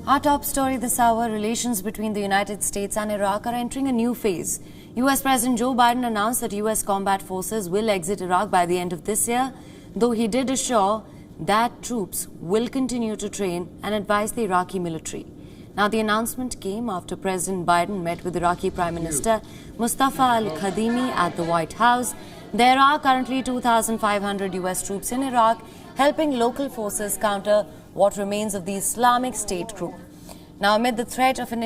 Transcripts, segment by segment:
Our top story this hour, relations between the United States and Iraq are entering a new phase. US President Joe Biden announced that US combat forces will exit Iraq by the end of this year, though he did assure that troops will continue to train and advise the Iraqi military. Now, the announcement came after President Biden met with Iraqi Prime Minister Mustafa al-Kadhimi at the White House. There are currently 2,500 US troops in Iraq, helping local forces counter what remains of the Islamic State group. Now, amid the threat of an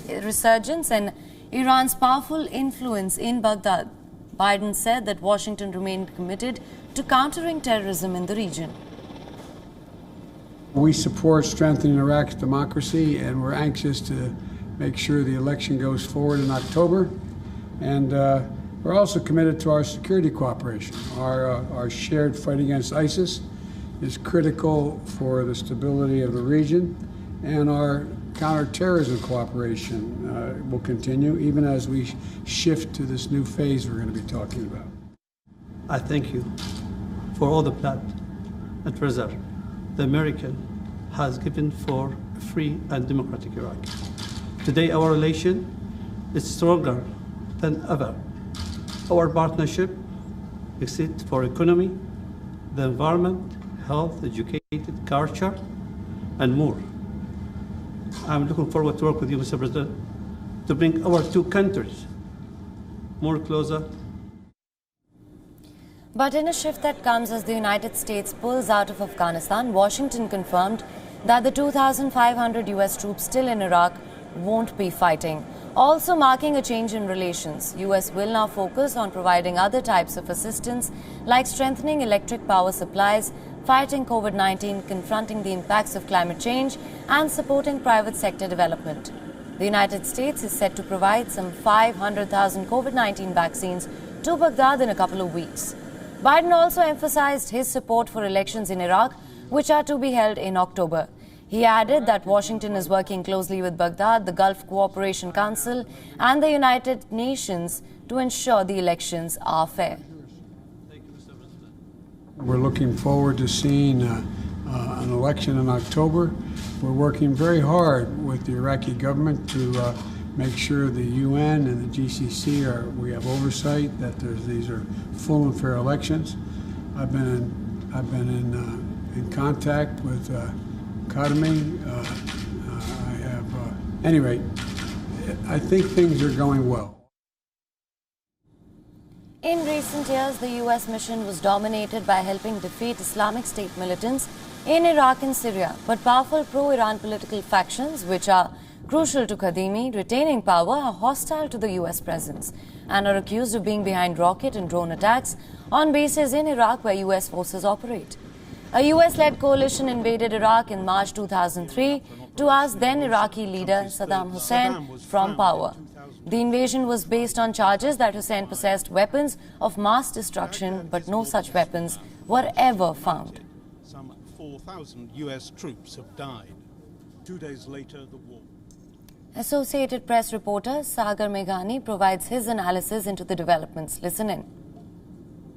resurgence and Iran's powerful influence in Baghdad, Biden said that Washington remained committed to countering terrorism in the region. We support strengthening Iraq's democracy, and we're anxious to make sure the election goes forward in October. And we're also committed to our security cooperation. Our shared fight against ISIS is critical for the stability of the region, and our counterterrorism cooperation will continue even as we shift to this new phase we're going to be talking about. I thank you for all the blood and treasure the American has given for a free and democratic Iraq. Today, our relation is stronger than ever. Our partnership exists for economy, the environment, health, education, culture, and more. I'm looking forward to work with you, Mr. President, to bring our two countries more closer. But in a shift that comes as the United States pulls out of Afghanistan, Washington confirmed that the 2,500 US troops still in Iraq won't be fighting. Also marking a change in relations, US will now focus on providing other types of assistance like strengthening electric power supplies, fighting COVID-19, confronting the impacts of climate change, and supporting private sector development. The United States is set to provide some 500,000 COVID-19 vaccines to Baghdad in a couple of weeks. Biden also emphasized his support for elections in Iraq, which are to be held in October. He added that Washington is working closely with Baghdad, the Gulf Cooperation Council, and the United Nations to ensure the elections are fair. We're looking forward to seeing an election in October. We're working very hard with the Iraqi government to make sure the UN and the GCC we have oversight that these are full and fair elections. I've been in contact with Kadhimi. Anyway, I think things are going well. In recent years, the US mission was dominated by helping defeat Islamic State militants in Iraq and Syria. But powerful pro-Iran political factions, which are crucial to Kadhimi retaining power, are hostile to the US presence and are accused of being behind rocket and drone attacks on bases in Iraq where US forces operate. A US-led coalition invaded Iraq in March 2003 to oust then Iraqi leader Saddam Hussein from power. The invasion was based on charges that Hussein possessed weapons of mass destruction, but no such weapons were ever found. Some 4,000 US troops have died. 2 days later, the war. Associated Press reporter Sagar Meghani provides his analysis into the developments. Listen in.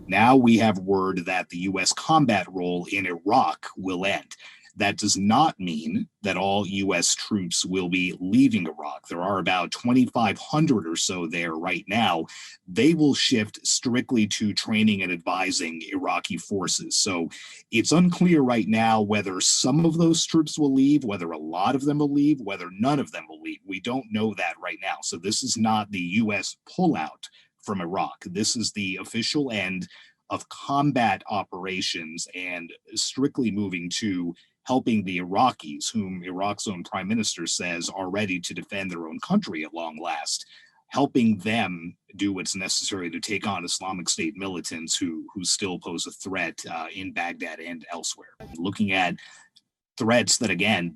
Now we have word that the U.S. combat role in Iraq will end. That does not mean that all U.S. troops will be leaving Iraq. There are about 2,500 or so there right now. They will shift strictly to training and advising Iraqi forces. So it's unclear right now whether some of those troops will leave, whether a lot of them will leave, whether none of them will leave. We don't know that right now. So this is not the U.S. pullout from Iraq. This is the official end of combat operations and strictly moving to helping the Iraqis, whom Iraq's own prime minister says are ready to defend their own country at long last, helping them do what's necessary to take on Islamic State militants who still pose a threat in Baghdad and elsewhere. Looking at threats that, again,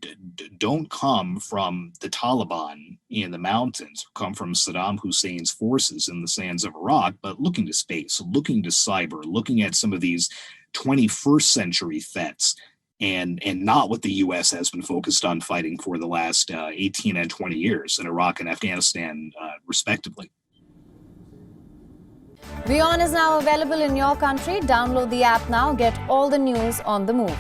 don't come from the Taliban in the mountains, come from Saddam Hussein's forces in the sands of Iraq, but looking to space, looking to cyber, looking at some of these 21st century threats, and not what the U.S. has been focused on fighting for the last 18 and 20 years in Iraq and Afghanistan, respectively. WION is now available in your country. Download the app now. Get all the news on the move.